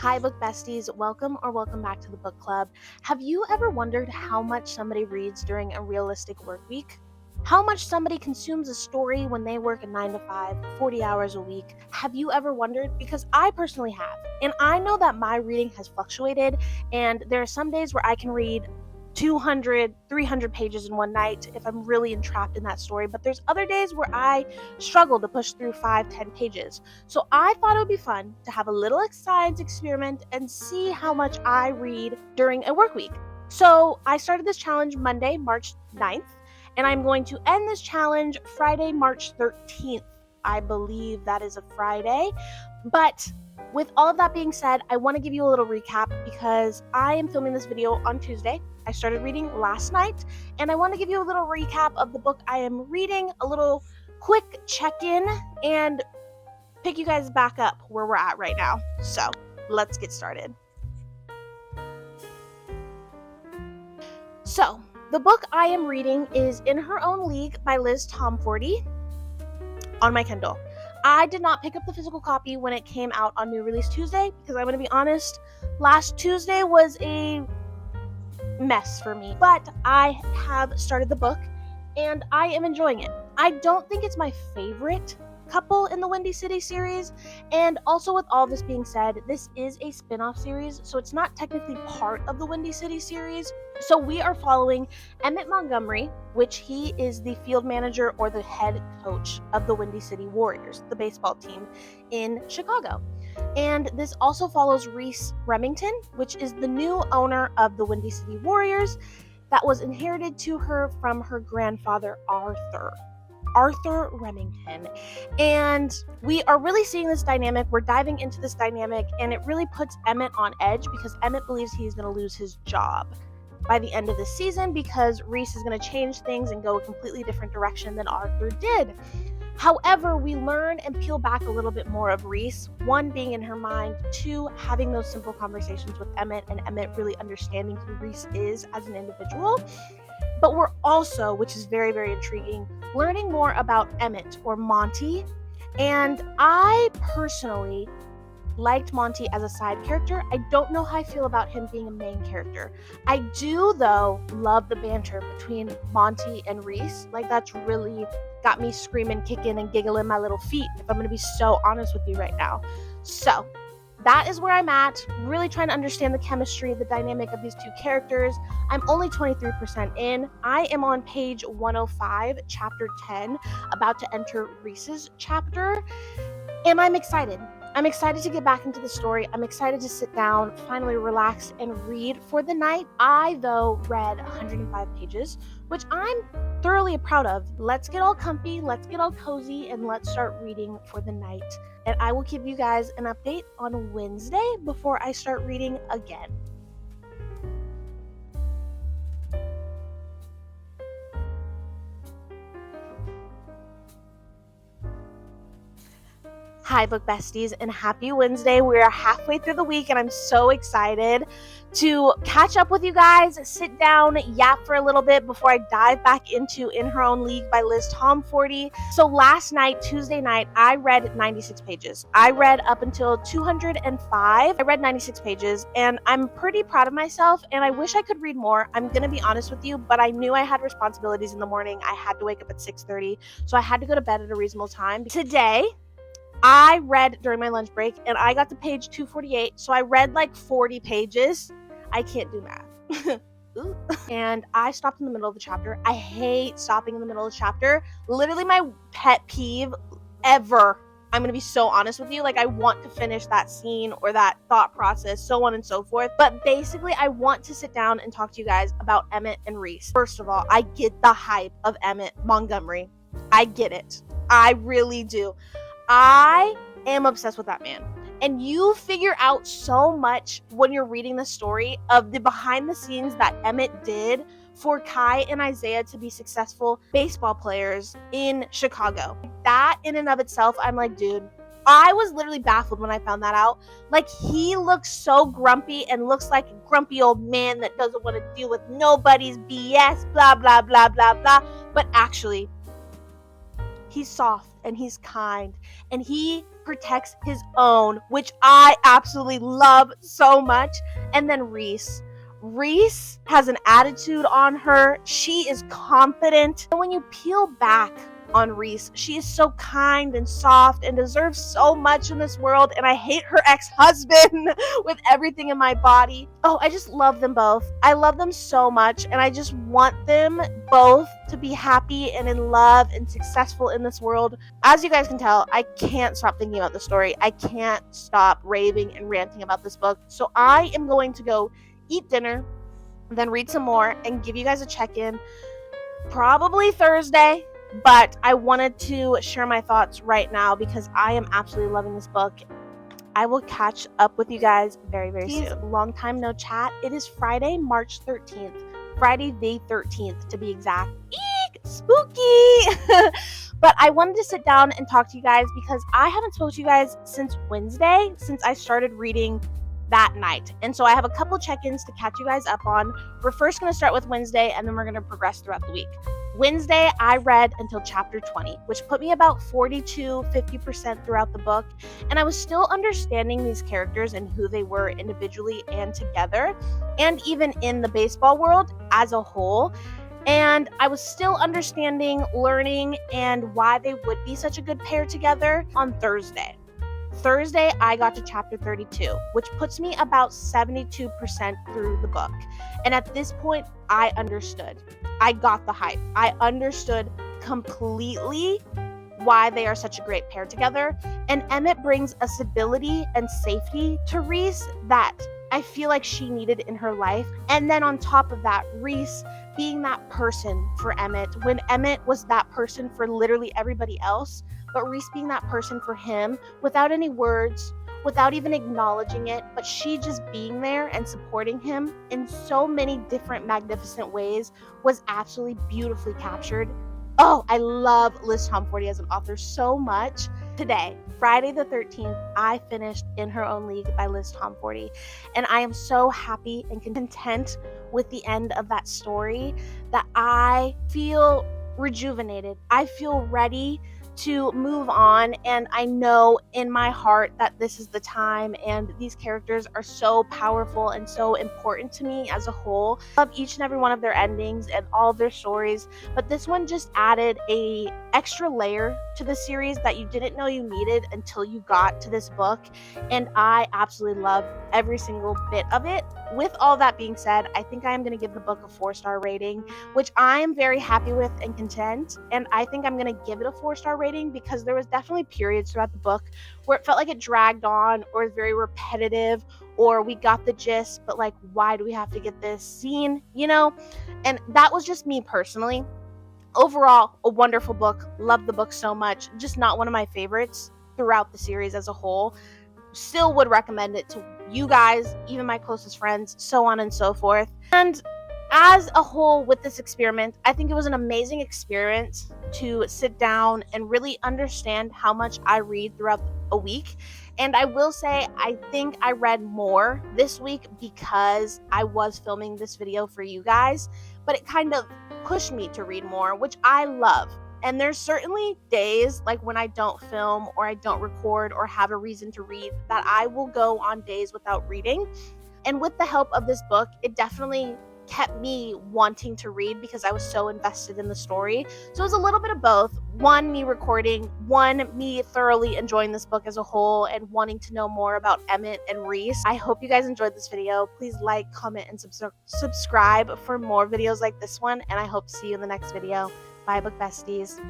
Hi, book besties. Welcome back to the book club. Have you ever wondered how much somebody reads during a realistic work week? How much somebody consumes a story when they work a 9 to 5, 40 hours a week? Have you ever wondered? Because I personally have. And I know that my reading has fluctuated, and there are some days where I can read 200, 300 pages in one night if I'm really entrapped in that story. But there's other days where I struggle to push through 5, 10 pages. So I thought it would be fun to have a little science experiment and see how much I read during a work week. So I started this challenge Monday, March 9th, and I'm going to end this challenge Friday, March 13th. I believe that is a Friday. But with all of that being said, I want to give you a little recap because I am filming this video on Tuesday. I started reading last night, and I want to give you a little recap of the book I am reading, a little quick check-in, and pick you guys back up where we're at right now. So let's get started. So the book I am reading is In Her Own League by Liz Tomforty on my Kindle. I did not pick up the physical copy when it came out on New Release Tuesday because I'm going to be honest, last Tuesday was a mess for me, but I have started the book and I am enjoying it. I don't think it's my favorite couple in the Windy City series, and also with all this being said, this is a spin-off series, so it's not technically part of the Windy City series. So we are following Emmett Montgomery, which he is the field manager or the head coach of the Windy City Warriors, the baseball team in Chicago. And this also follows Reese Remington, which is the new owner of the Windy City Warriors that was inherited to her from her grandfather, Arthur Remington. And we are really seeing this dynamic. We're diving into this dynamic, and it really puts Emmett on edge because Emmett believes he's going to lose his job by the end of the season because Reese is going to change things and go a completely different direction than Arthur did. However, we learn and peel back a little bit more of Reese, one, being in her mind, two, having those simple conversations with Emmett, and Emmett really understanding who Reese is as an individual. But we're also, which is very, very intriguing, learning more about Emmett or Monty. And I personally liked Monty as a side character. I don't know how I feel about him being a main character. I do, though, love the banter between Monty and Reese. Like, that's really got me screaming, kicking, and giggling my little feet, if I'm going to be so honest with you right now. So that is where I'm at, really trying to understand the chemistry, the dynamic of these two characters. I'm only 23% in. I am on page 105, chapter 10, about to enter Reese's chapter, and I'm excited. I'm excited to get back into the story. I'm excited to sit down, finally relax, and read for the night. I, though, read 105 pages, which I'm thoroughly proud of. Let's get all comfy, let's get all cozy, and let's start reading for the night. And I will give you guys an update on Wednesday before I start reading again. Hi, book besties, and happy Wednesday. We are halfway through the week, and I'm so excited to catch up with you guys, sit down, yap for a little bit before I dive back into In Her Own League by Liz Tomforty. So last night, Tuesday night, I read 96 pages. I read up until 205. I read 96 pages, and I'm pretty proud of myself, and I wish I could read more. I'm going to be honest with you, but I knew I had responsibilities in the morning. I had to wake up at 6:30, so I had to go to bed at a reasonable time. Today, I read during my lunch break, and I got to page 248, so I read like 40 pages. I can't do math. And I stopped in the middle of the chapter. I hate stopping in the middle of the chapter. Literally my pet peeve ever. I'm going to be so honest with you. Like, I want to finish that scene or that thought process, so on and so forth. But basically, I want to sit down and talk to you guys about Emmett and Reese. First of all, I get the hype of Emmett Montgomery. I get it. I really do. I am obsessed with that man. And you figure out so much when you're reading the story of the behind the scenes that Emmett did for Kai and Isaiah to be successful baseball players in Chicago. That in and of itself, I'm like, dude, I was literally baffled when I found that out. Like, he looks so grumpy and looks like a grumpy old man that doesn't want to deal with nobody's BS, blah, blah, blah, blah, blah. But actually, He's soft and he's kind and he protects his own, which I absolutely love so much. And then Reese has an attitude on her. She is confident. And when you peel back on Reese, she is so kind and soft and deserves so much in this world, and I hate her ex-husband with everything in my body. Oh, I just love them both. I love them so much, and I just want them both to be happy and in love and successful in this world. As you guys can tell, I can't stop thinking about the story. I can't stop raving and ranting about this book. So I am going to go eat dinner, then read some more, and give you guys a check-in probably Thursday. But I wanted to share my thoughts right now because I am absolutely loving this book. I will catch up with you guys very, very soon. Long time no chat. It is Friday, March 13th. Friday the 13th to be exact. Eek! Spooky! But I wanted to sit down and talk to you guys because I haven't spoken to you guys since Wednesday, since I started reading that night. And so I have a couple check-ins to catch you guys up on. We're first going to start with Wednesday, and then we're going to progress throughout the week. Wednesday, I read until chapter 20, which put me about 40-50% throughout the book. And I was still understanding these characters and who they were individually and together, and even in the baseball world as a whole. And I was still understanding, learning, and why they would be such a good pair together on Thursday. Thursday, I got to chapter 32, which puts me about 72% through the book. And at this point, I understood. I got the hype. I understood completely why they are such a great pair together. And Emmett brings a stability and safety to Reese that I feel like she needed in her life. And then on top of that, Reese being that person for Emmett when Emmett was that person for literally everybody else. But Reese being that person for him without any words, without even acknowledging it, but she just being there and supporting him in so many different magnificent ways was absolutely beautifully captured. Oh, I love Liz Tomforty as an author so much. Today, Friday the 13th, I finished In Her Own League by Liz Tomforty, and I am so happy and content with the end of that story that I feel rejuvenated. I feel ready to move on, and I know in my heart that this is the time, and these characters are so powerful and so important to me as a whole. I love each and every one of their endings and all of their stories, but this one just added a extra layer to the series that you didn't know you needed until you got to this book, and I absolutely love every single bit of it. With all that being said, I think I am going to give the book a 4-star rating, which I am very happy with and content. And I think I'm going to give it a 4-star rating because there was definitely periods throughout the book where it felt like it dragged on or was very repetitive, or we got the gist, but like, why do we have to get this scene, you know? And that was just me personally. Overall, a wonderful book. Love the book so much. Just not one of my favorites throughout the series as a whole. Still would recommend it to you guys, even my closest friends, so on and so forth. And as a whole with this experiment, I think it was an amazing experience to sit down and really understand how much I read throughout a week. And I will say, I think I read more this week because I was filming this video for you guys, but it kind of pushed me to read more, which I love. And there's certainly days like when I don't film or I don't record or have a reason to read that I will go on days without reading. And with the help of this book, it definitely kept me wanting to read because I was so invested in the story. So it was a little bit of both. One, me recording. One, me thoroughly enjoying this book as a whole and wanting to know more about Emmett and Reese. I hope you guys enjoyed this video. Please like, comment, and subscribe for more videos like this one. And I hope to see you in the next video. Bye, book besties.